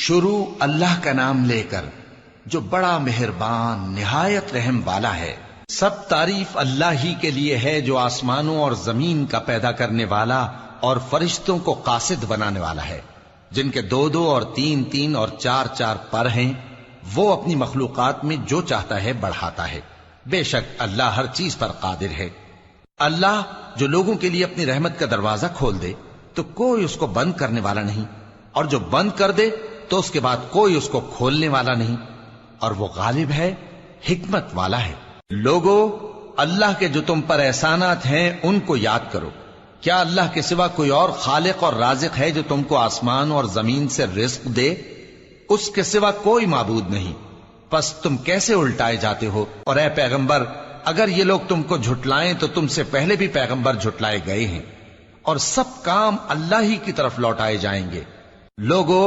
شروع اللہ کا نام لے کر جو بڑا مہربان نہایت رحم والا ہے۔ سب تعریف اللہ ہی کے لیے ہے جو آسمانوں اور زمین کا پیدا کرنے والا اور فرشتوں کو قاصد بنانے والا ہے، جن کے 2 اور 3 اور 4 پر ہیں۔ وہ اپنی مخلوقات میں جو چاہتا ہے بڑھاتا ہے، بے شک اللہ ہر چیز پر قادر ہے۔ اللہ جو لوگوں کے لیے اپنی رحمت کا دروازہ کھول دے تو کوئی اس کو بند کرنے والا نہیں، اور جو بند کر دے تو اس کے بعد کوئی اس کو کھولنے والا نہیں، اور وہ غالب ہے، حکمت والا ہے۔ لوگو، اللہ کے جو تم پر احسانات ہیں ان کو یاد کرو۔ کیا اللہ کے سوا کوئی اور خالق اور رازق ہے جو تم کو آسمان اور زمین سے رزق دے؟ اس کے سوا کوئی معبود نہیں، پس تم کیسے الٹائے جاتے ہو؟ اور اے پیغمبر، اگر یہ لوگ تم کو جھٹلائیں تو تم سے پہلے بھی پیغمبر جھٹلائے گئے ہیں، اور سب کام اللہ ہی کی طرف لوٹائے جائیں گے۔ لوگو،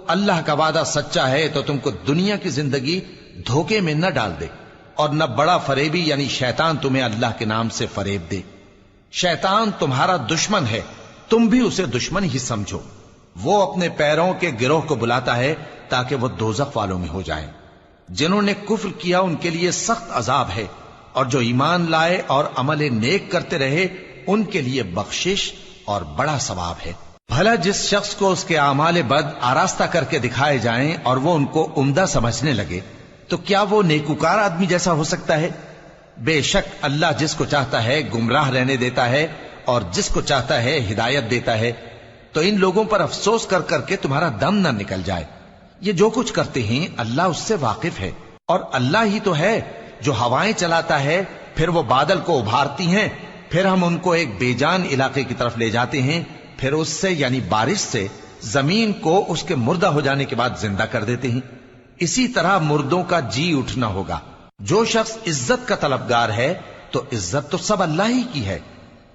اللہ کا وعدہ سچا ہے تو تم کو دنیا کی زندگی دھوکے میں نہ ڈال دے، اور نہ بڑا فریبی یعنی شیطان تمہیں اللہ کے نام سے فریب دے۔ شیطان تمہارا دشمن ہے، تم بھی اسے دشمن ہی سمجھو۔ وہ اپنے پیروں کے گروہ کو بلاتا ہے تاکہ وہ دوزخ والوں میں ہو جائیں۔ جنہوں نے کفر کیا ان کے لیے سخت عذاب ہے، اور جو ایمان لائے اور عمل نیک کرتے رہے ان کے لیے بخشش اور بڑا ثواب ہے۔ بھلا جس شخص کو اس کے اعمال بد آراستہ کر کے دکھائے جائیں اور وہ ان کو عمدہ سمجھنے لگے تو کیا وہ نیکوکار آدمی جیسا ہو سکتا ہے؟ بے شک اللہ جس کو چاہتا ہے گمراہ رہنے دیتا ہے اور جس کو چاہتا ہے ہدایت دیتا ہے۔ تو ان لوگوں پر افسوس کر کر کے تمہارا دم نہ نکل جائے۔ یہ جو کچھ کرتے ہیں اللہ اس سے واقف ہے، اور اللہ ہی تو ہے جو ہوائیں چلاتا ہے، پھر وہ بادل کو ابھارتی ہیں، پھر ہم ان کو ایک بے جان علاقے کی طرف لے جاتے ہیں، پھر اس سے یعنی بارش سے زمین کو اس کے مردہ ہو جانے کے بعد زندہ کر دیتے ہیں۔ اسی طرح مردوں کا جی اٹھنا ہوگا۔ جو شخص عزت کا طلبگار ہے تو عزت تو سب اللہ ہی کی ہے،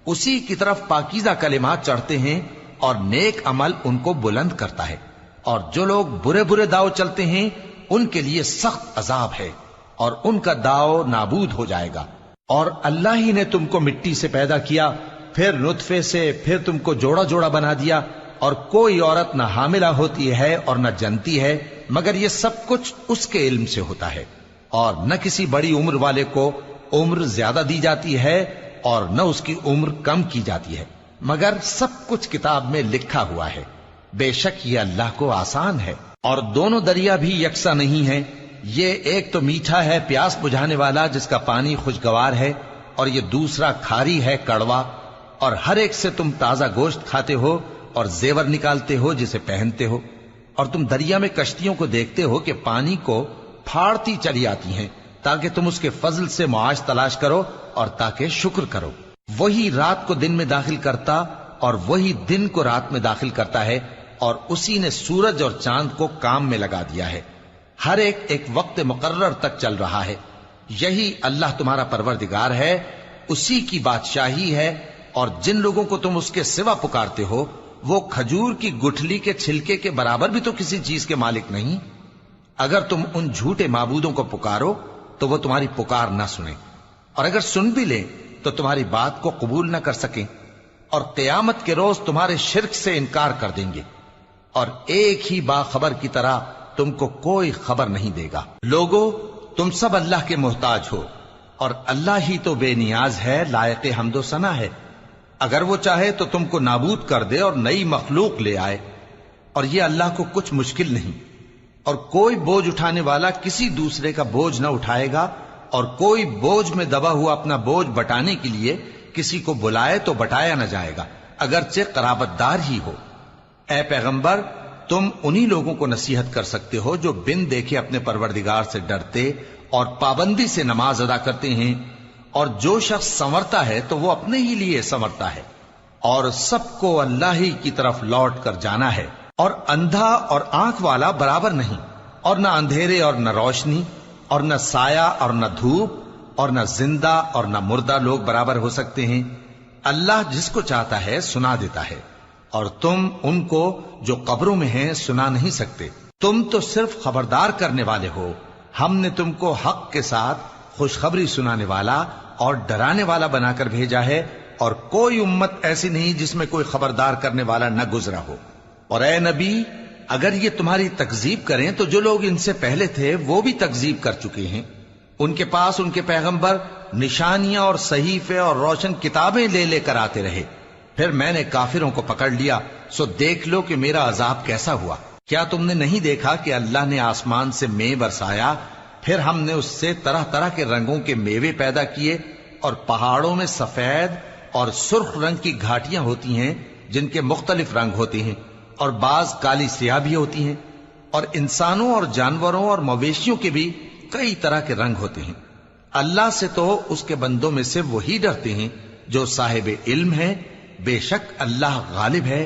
اسی کی طرف پاکیزہ کلمات چڑھتے ہیں اور نیک عمل ان کو بلند کرتا ہے، اور جو لوگ برے برے داؤ چلتے ہیں ان کے لیے سخت عذاب ہے، اور ان کا داؤ نابود ہو جائے گا۔ اور اللہ ہی نے تم کو مٹی سے پیدا کیا، پھر نطفے سے، پھر تم کو جوڑا جوڑا بنا دیا، اور کوئی عورت نہ حاملہ ہوتی ہے اور نہ جنتی ہے مگر یہ سب کچھ اس کے علم سے ہوتا ہے، اور نہ کسی بڑی عمر والے کو عمر زیادہ دی جاتی ہے اور نہ اس کی عمر کم کی جاتی ہے، مگر سب کچھ کتاب میں لکھا ہوا ہے۔ بے شک یہ اللہ کو آسان ہے۔ اور دونوں دریا بھی یکساں نہیں ہیں، یہ ایک تو میٹھا ہے پیاس بجھانے والا جس کا پانی خوشگوار ہے، اور یہ دوسرا کھاری ہے کڑوا، اور ہر ایک سے تم تازہ گوشت کھاتے ہو اور زیور نکالتے ہو جسے پہنتے ہو۔ اور تم دریا میں کشتیوں کو دیکھتے ہو کہ پانی کو پھاڑتی چلی آتی ہیں تاکہ تم اس کے فضل سے معاش تلاش کرو اور تاکہ شکر کرو۔ وہی رات کو دن میں داخل کرتا اور وہی دن کو رات میں داخل کرتا ہے، اور اسی نے سورج اور چاند کو کام میں لگا دیا ہے، ہر ایک ایک وقت مقرر تک چل رہا ہے۔ یہی اللہ تمہارا پروردگار ہے، اسی کی بادشاہی ہے۔ اور جن لوگوں کو تم اس کے سوا پکارتے ہو وہ کھجور کی گٹھلی کے چھلکے کے برابر بھی تو کسی چیز کے مالک نہیں۔ اگر تم ان جھوٹے معبودوں کو پکارو تو وہ تمہاری پکار نہ سنیں، اور اگر سن بھی لیں تو تمہاری بات کو قبول نہ کر سکیں، اور قیامت کے روز تمہارے شرک سے انکار کر دیں گے، اور ایک ہی باخبر کی طرح تم کو کوئی خبر نہیں دے گا۔ لوگو، تم سب اللہ کے محتاج ہو، اور اللہ ہی تو بے نیاز ہے، لائق حمد و ثنا ہے۔ اگر وہ چاہے تو تم کو نابود کر دے اور نئی مخلوق لے آئے، اور یہ اللہ کو کچھ مشکل نہیں۔ اور کوئی بوجھ اٹھانے والا کسی دوسرے کا بوجھ نہ اٹھائے گا، اور کوئی بوجھ میں دبا ہوا اپنا بوجھ بٹانے کے لیے کسی کو بلائے تو بٹایا نہ جائے گا، اگرچہ قرابت دار ہی ہو۔ اے پیغمبر، تم انہی لوگوں کو نصیحت کر سکتے ہو جو بن دیکھے اپنے پروردگار سے ڈرتے اور پابندی سے نماز ادا کرتے ہیں، اور جو شخص سنورتا ہے تو وہ اپنے ہی لیے سنورتا ہے، اور سب کو اللہ ہی کی طرف لوٹ کر جانا ہے۔ اور اندھا اور آنکھ والا برابر نہیں، اور نہ اندھیرے اور نہ روشنی، اور نہ سایہ اور نہ دھوپ، اور نہ زندہ اور نہ مردہ لوگ برابر ہو سکتے ہیں۔ اللہ جس کو چاہتا ہے سنا دیتا ہے، اور تم ان کو جو قبروں میں ہیں سنا نہیں سکتے۔ تم تو صرف خبردار کرنے والے ہو، ہم نے تم کو حق کے ساتھ خوشخبری سنانے والا اور ڈرانے والا بنا کر بھیجا ہے، اور کوئی امت ایسی نہیں جس میں کوئی خبردار کرنے والا نہ گزرا ہو۔ اور اے نبی، اگر یہ تمہاری تکذیب کریں تو جو لوگ ان سے پہلے تھے وہ بھی تکذیب کر چکے ہیں. ان کے پاس ان کے پیغمبر نشانیاں اور صحیفے اور روشن کتابیں لے لے کر آتے رہے. پھر میں نے کافروں کو پکڑ لیا، سو دیکھ لو کہ میرا عذاب کیسا ہوا. کیا تم نے نہیں دیکھا کہ اللہ نے آسمان سے مے برسایا، پھر ہم نے اس سے طرح طرح کے رنگوں کے میوے پیدا کیے، اور پہاڑوں میں سفید اور سرخ رنگ کی گھاٹیاں ہوتی ہیں جن کے مختلف رنگ ہوتے ہیں، اور بعض کالی سیاہ بھی ہوتی ہیں، اور انسانوں اور جانوروں اور مویشیوں کے بھی کئی طرح کے رنگ ہوتے ہیں. اللہ سے تو اس کے بندوں میں سے وہی ڈرتے ہیں جو صاحب علم ہے. بے شک اللہ غالب ہے،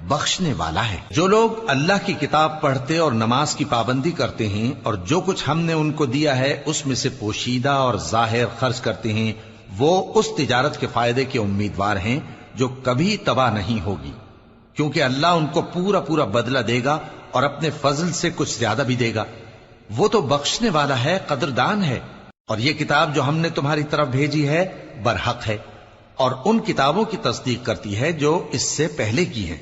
بخشنے والا ہے. جو لوگ اللہ کی کتاب پڑھتے اور نماز کی پابندی کرتے ہیں اور جو کچھ ہم نے ان کو دیا ہے اس میں سے پوشیدہ اور ظاہر خرچ کرتے ہیں، وہ اس تجارت کے فائدے کے امیدوار ہیں جو کبھی تباہ نہیں ہوگی، کیونکہ اللہ ان کو پورا پورا بدلہ دے گا اور اپنے فضل سے کچھ زیادہ بھی دے گا. وہ تو بخشنے والا ہے، قدردان ہے. اور یہ کتاب جو ہم نے تمہاری طرف بھیجی ہے برحق ہے، اور ان کتابوں کی تصدیق کرتی ہے جو اس سے پہلے کی ہیں.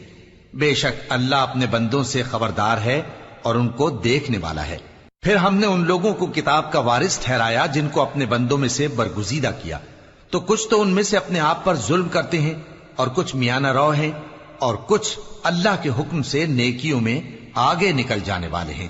بے شک اللہ اپنے بندوں سے خبردار ہے اور ان کو دیکھنے والا ہے. پھر ہم نے ان لوگوں کو کتاب کا وارث ٹھہرایا جن کو اپنے بندوں میں سے برگزیدہ کیا، تو کچھ تو ان میں سے اپنے آپ پر ظلم کرتے ہیں اور کچھ میانہ رو ہیں، اور کچھ اللہ کے حکم سے نیکیوں میں آگے نکل جانے والے ہیں.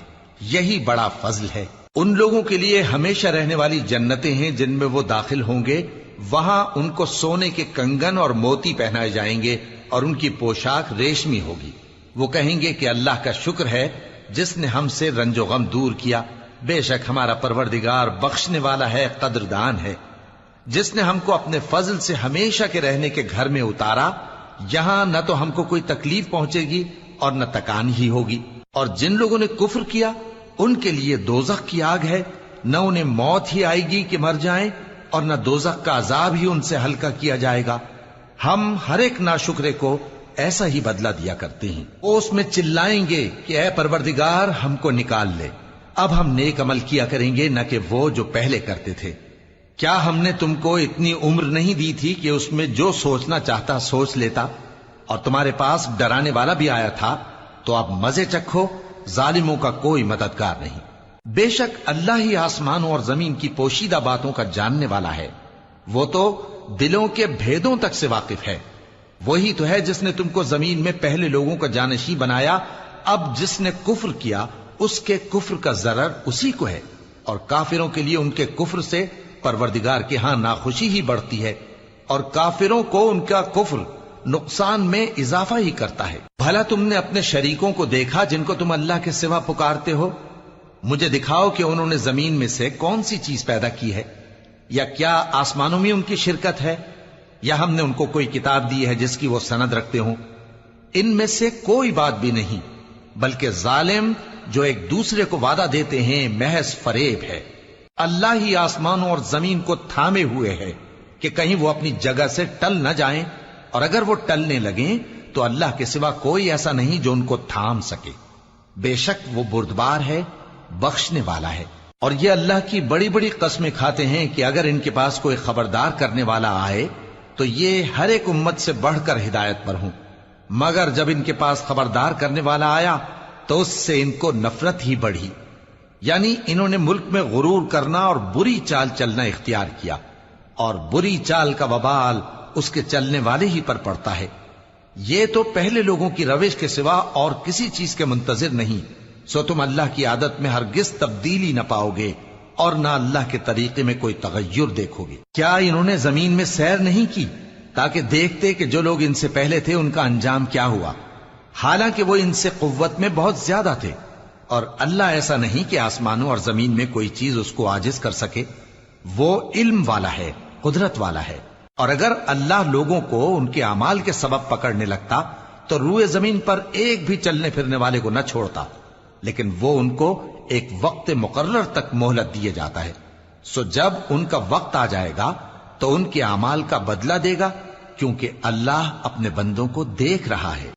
یہی بڑا فضل ہے. ان لوگوں کے لیے ہمیشہ رہنے والی جنتیں ہیں جن میں وہ داخل ہوں گے. وہاں ان کو سونے کے کنگن اور موتی پہنائے جائیں گے اور ان کی پوشاک ریشمی ہوگی. وہ کہیں گے کہ اللہ کا شکر ہے جس نے ہم سے رنج و غم دور کیا. بے شک ہمارا پروردگار بخشنے والا ہے، قدردان ہے. جس نے ہم کو اپنے فضل سے ہمیشہ کے رہنے کے گھر میں اتارا، یہاں نہ تو ہم کو کوئی تکلیف پہنچے گی اور نہ تکان ہی ہوگی. اور جن لوگوں نے کفر کیا ان کے لیے دوزخ کی آگ ہے، نہ انہیں موت ہی آئے گی کہ مر جائیں، اور نہ دوزخ کا عذاب ہی ان سے ہلکا کیا جائے گا. ہم ہر ایک ناشکرے کو ایسا ہی بدلہ دیا کرتے ہیں. وہ اس میں چلائیں گے کہ اے پروردگار ہم کو نکال لے، اب ہم نیک عمل کیا کریں گے نہ کہ وہ جو پہلے کرتے تھے. کیا ہم نے تم کو اتنی عمر نہیں دی تھی کہ اس میں جو سوچنا چاہتا سوچ لیتا، اور تمہارے پاس ڈرانے والا بھی آیا تھا؟ تو اب مزے چکھو، ظالموں کا کوئی مددگار نہیں. بے شک اللہ ہی آسمانوں اور زمین کی پوشیدہ باتوں کا جاننے والا ہے. وہ تو دلوں کے بھیدوں تک سے واقف ہے. وہی تو ہے جس نے تم کو زمین میں پہلے لوگوں کا جانشین بنایا. اب جس نے کفر کیا اس کے کفر کا ضرر اسی کو ہے، اور کافروں کے لیے ان کے کفر سے پروردگار کے ہاں ناخوشی ہی بڑھتی ہے، اور کافروں کو ان کا کفر نقصان میں اضافہ ہی کرتا ہے. بھلا تم نے اپنے شریکوں کو دیکھا جن کو تم اللہ کے سوا پکارتے ہو؟ مجھے دکھاؤ کہ انہوں نے زمین میں سے کون سی چیز پیدا کی ہے، یا کیا آسمانوں میں ان کی شرکت ہے، یا ہم نے ان کو کوئی کتاب دی ہے جس کی وہ سند رکھتے ہوں؟ ان میں سے کوئی بات بھی نہیں، بلکہ ظالم جو ایک دوسرے کو وعدہ دیتے ہیں محض فریب ہے. اللہ ہی آسمانوں اور زمین کو تھامے ہوئے ہے کہ کہیں وہ اپنی جگہ سے ٹل نہ جائیں، اور اگر وہ ٹلنے لگیں تو اللہ کے سوا کوئی ایسا نہیں جو ان کو تھام سکے. بے شک وہ بردبار ہے، بخشنے والا ہے. اور یہ اللہ کی بڑی بڑی قسمیں کھاتے ہیں کہ اگر ان کے پاس کوئی خبردار کرنے والا آئے تو یہ ہر ایک امت سے بڑھ کر ہدایت پر ہوں، مگر جب ان کے پاس خبردار کرنے والا آیا تو اس سے ان کو نفرت ہی بڑھی. یعنی انہوں نے ملک میں غرور کرنا اور بری چال چلنا اختیار کیا، اور بری چال کا وبال اس کے چلنے والے ہی پر پڑتا ہے. یہ تو پہلے لوگوں کی روش کے سوا اور کسی چیز کے منتظر نہیں، سو تم اللہ کی عادت میں ہرگز تبدیلی نہ پاؤ گے اور نہ اللہ کے طریقے میں کوئی تغیر دیکھو گے. کیا انہوں نے زمین میں سیر نہیں کی تاکہ دیکھتے کہ جو لوگ ان سے پہلے تھے ان کا انجام کیا ہوا، حالانکہ وہ ان سے قوت میں بہت زیادہ تھے. اور اللہ ایسا نہیں کہ آسمانوں اور زمین میں کوئی چیز اس کو عاجز کر سکے. وہ علم والا ہے، قدرت والا ہے. اور اگر اللہ لوگوں کو ان کے اعمال کے سبب پکڑنے لگتا تو روئے زمین پر ایک بھی چلنے پھرنے والے کو نہ چھوڑتا، لیکن وہ ان کو ایک وقت مقرر تک مہلت دیے جاتا ہے. سو جب ان کا وقت آ جائے گا تو ان کے اعمال کا بدلہ دے گا، کیونکہ اللہ اپنے بندوں کو دیکھ رہا ہے.